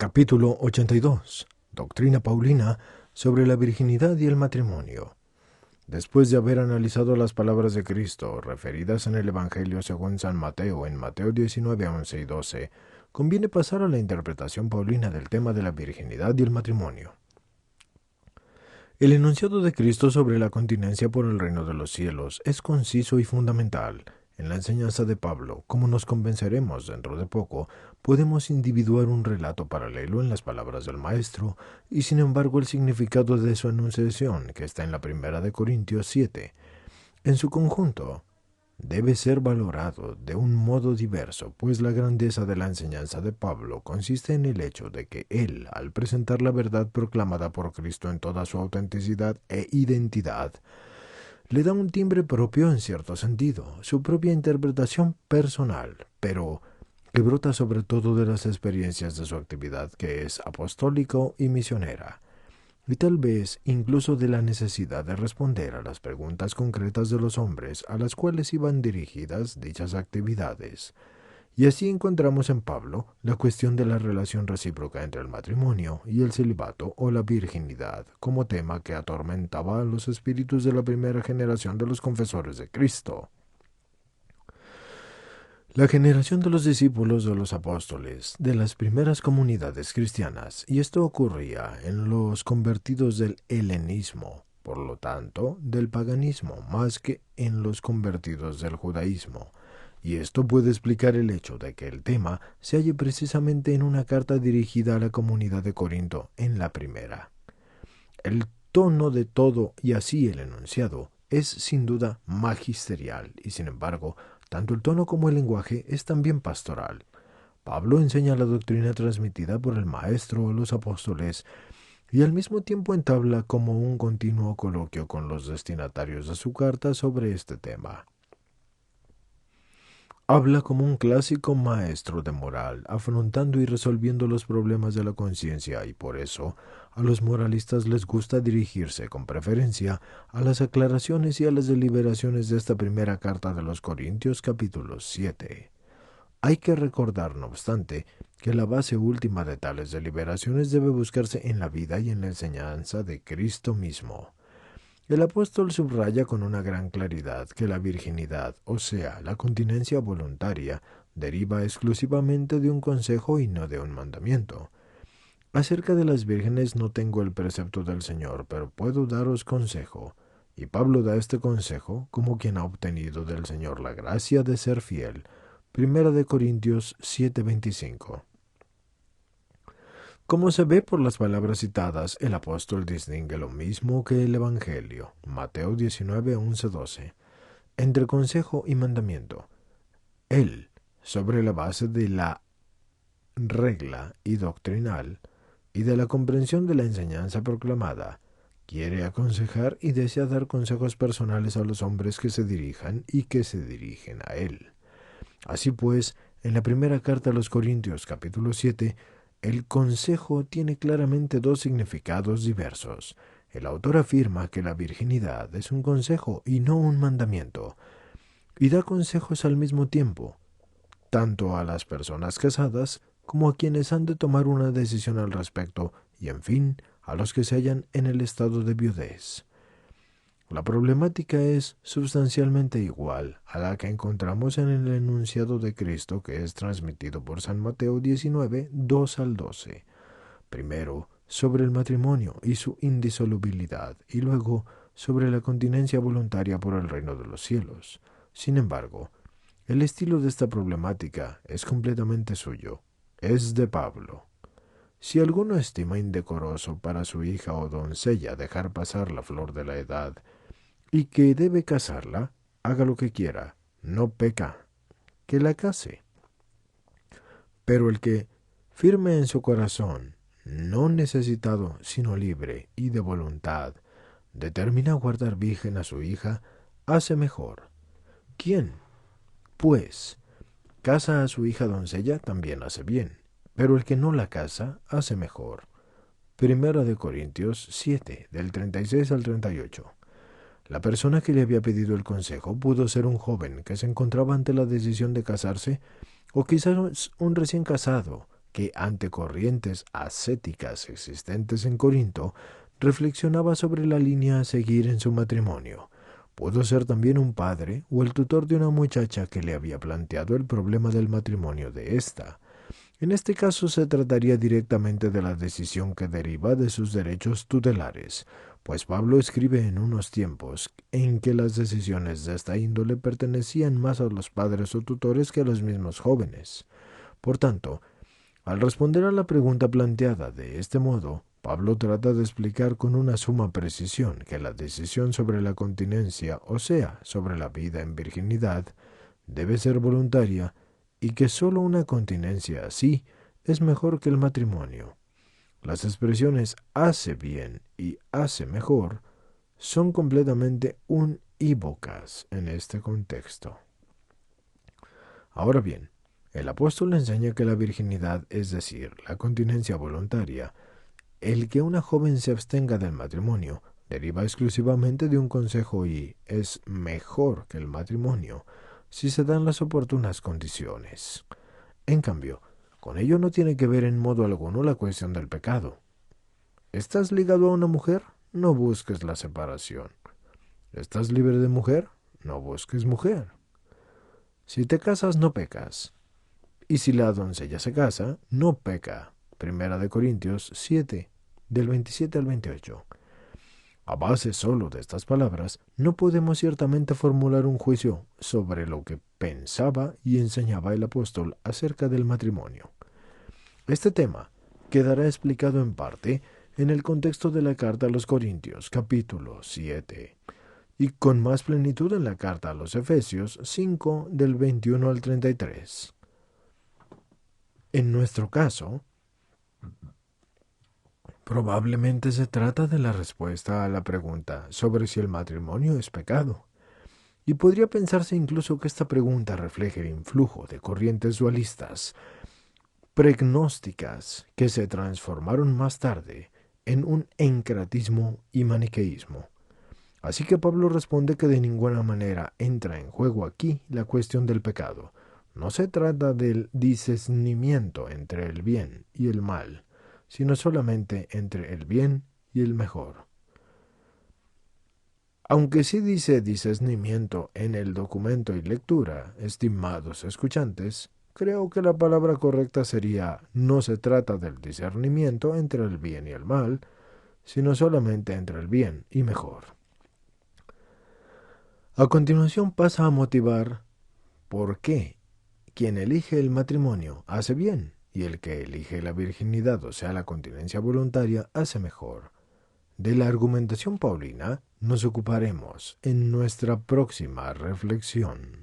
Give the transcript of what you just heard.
Capítulo 82. Doctrina Paulina sobre la virginidad y el matrimonio. Después de haber analizado las palabras de Cristo referidas en el Evangelio según San Mateo en Mateo 19, 11 y 12, conviene pasar a la interpretación paulina del tema de la virginidad y el matrimonio. El enunciado de Cristo sobre la continencia por el reino de los cielos es conciso y fundamental. En la enseñanza de Pablo, como nos convenceremos dentro de poco, podemos individuar un relato paralelo en las palabras del Maestro, y sin embargo el significado de su enunciación, que está en la primera de Corintios 7, en su conjunto, debe ser valorado de un modo diverso, pues la grandeza de la enseñanza de Pablo consiste en el hecho de que él, al presentar la verdad proclamada por Cristo en toda su autenticidad e identidad, le da un timbre propio en cierto sentido, su propia interpretación personal, pero que brota sobre todo de las experiencias de su actividad que es apostólico y misionera, y tal vez incluso de la necesidad de responder a las preguntas concretas de los hombres a las cuales iban dirigidas dichas actividades. Y así encontramos en Pablo la cuestión de la relación recíproca entre el matrimonio y el celibato o la virginidad como tema que atormentaba a los espíritus de la primera generación de los confesores de Cristo. La generación de los discípulos de los apóstoles, de las primeras comunidades cristianas, y esto ocurría en los convertidos del helenismo, por lo tanto, del paganismo, más que en los convertidos del judaísmo. Y esto puede explicar el hecho de que el tema se halle precisamente en una carta dirigida a la comunidad de Corinto en la primera. El tono de todo y así el enunciado es sin duda magisterial y sin embargo, tanto el tono como el lenguaje es también pastoral. Pablo enseña la doctrina transmitida por el Maestro o los apóstoles y al mismo tiempo entabla como un continuo coloquio con los destinatarios de su carta sobre este tema. Habla como un clásico maestro de moral, afrontando y resolviendo los problemas de la conciencia, y por eso a los moralistas les gusta dirigirse con preferencia a las aclaraciones y a las deliberaciones de esta primera carta de los Corintios capítulo 7. Hay que recordar, no obstante, que la base última de tales deliberaciones debe buscarse en la vida y en la enseñanza de Cristo mismo. El apóstol subraya con una gran claridad que la virginidad, o sea, la continencia voluntaria, deriva exclusivamente de un consejo y no de un mandamiento. Acerca de las vírgenes no tengo el precepto del Señor, pero puedo daros consejo. Y Pablo da este consejo como quien ha obtenido del Señor la gracia de ser fiel. Primera de Corintios 7:25. Como se ve por las palabras citadas, el apóstol distingue lo mismo que el Evangelio, Mateo 19, 11, 12, entre consejo y mandamiento. Él, sobre la base de la regla y doctrinal, y de la comprensión de la enseñanza proclamada, quiere aconsejar y desea dar consejos personales a los hombres que se dirijan y que se dirigen a él. Así pues, en la primera carta a los Corintios, capítulo 7, el consejo tiene claramente dos significados diversos. El autor afirma que la virginidad es un consejo y no un mandamiento, y da consejos al mismo tiempo, tanto a las personas casadas como a quienes han de tomar una decisión al respecto, y en fin, a los que se hallan en el estado de viudez. La problemática es sustancialmente igual a la que encontramos en el enunciado de Cristo que es transmitido por San Mateo 19, 2 al 12. Primero, sobre el matrimonio y su indisolubilidad, y luego sobre la continencia voluntaria por el reino de los cielos. Sin embargo, el estilo de esta problemática es completamente suyo, es de Pablo. Si alguno estima indecoroso para su hija o doncella dejar pasar la flor de la edad, y que debe casarla, haga lo que quiera, no peca, que la case. Pero el que, firme en su corazón, no necesitado, sino libre y de voluntad, determina guardar virgen a su hija, hace mejor. ¿Quién, pues, casa a su hija doncella, también hace bien, pero el que no la casa, hace mejor? Primera de Corintios 7, del 36 al 38. La persona que le había pedido el consejo pudo ser un joven que se encontraba ante la decisión de casarse, o quizás un recién casado que ante corrientes ascéticas existentes en Corinto, reflexionaba sobre la línea a seguir en su matrimonio. Pudo ser también un padre o el tutor de una muchacha que le había planteado el problema del matrimonio de ésta. En este caso se trataría directamente de la decisión que deriva de sus derechos tutelares, pues Pablo escribe en unos tiempos en que las decisiones de esta índole pertenecían más a los padres o tutores que a los mismos jóvenes. Por tanto, al responder a la pregunta planteada de este modo, Pablo trata de explicar con una suma precisión que la decisión sobre la continencia, o sea, sobre la vida en virginidad, debe ser voluntaria y que sólo una continencia así es mejor que el matrimonio. Las expresiones hace bien y hace mejor son completamente unívocas en este contexto. Ahora bien, el apóstol enseña que la virginidad, es decir, la continencia voluntaria, el que una joven se abstenga del matrimonio, deriva exclusivamente de un consejo y es mejor que el matrimonio si se dan las oportunas condiciones. En cambio, con ello no tiene que ver en modo alguno la cuestión del pecado. ¿Estás ligado a una mujer? No busques la separación. ¿Estás libre de mujer? No busques mujer. Si te casas, no pecas. Y si la doncella se casa, no peca. Primera de Corintios 7, del 27 al 28. A base solo de estas palabras, no podemos ciertamente formular un juicio sobre lo que pensaba y enseñaba el apóstol acerca del matrimonio. Este tema quedará explicado en parte en el contexto de la carta a los Corintios, capítulo 7, y con más plenitud en la carta a los Efesios 5, del 21 al 33. En nuestro caso, probablemente se trata de la respuesta a la pregunta sobre si el matrimonio es pecado. Y podría pensarse incluso que esta pregunta refleja el influjo de corrientes dualistas, pregnósticas, que se transformaron más tarde en un encratismo y maniqueísmo. Así que Pablo responde que de ninguna manera entra en juego aquí la cuestión del pecado. No se trata del discernimiento entre el bien y el mal, sino solamente entre el bien y el mejor. Aunque sí dice discernimiento en el documento y lectura, estimados escuchantes, creo que la palabra correcta sería no se trata del discernimiento entre el bien y el mal, sino solamente entre el bien y mejor. A continuación pasa a motivar por qué quien elige el matrimonio hace bien y el que elige la virginidad, o sea, la continencia voluntaria, hace mejor. De la argumentación paulina nos ocuparemos en nuestra próxima reflexión.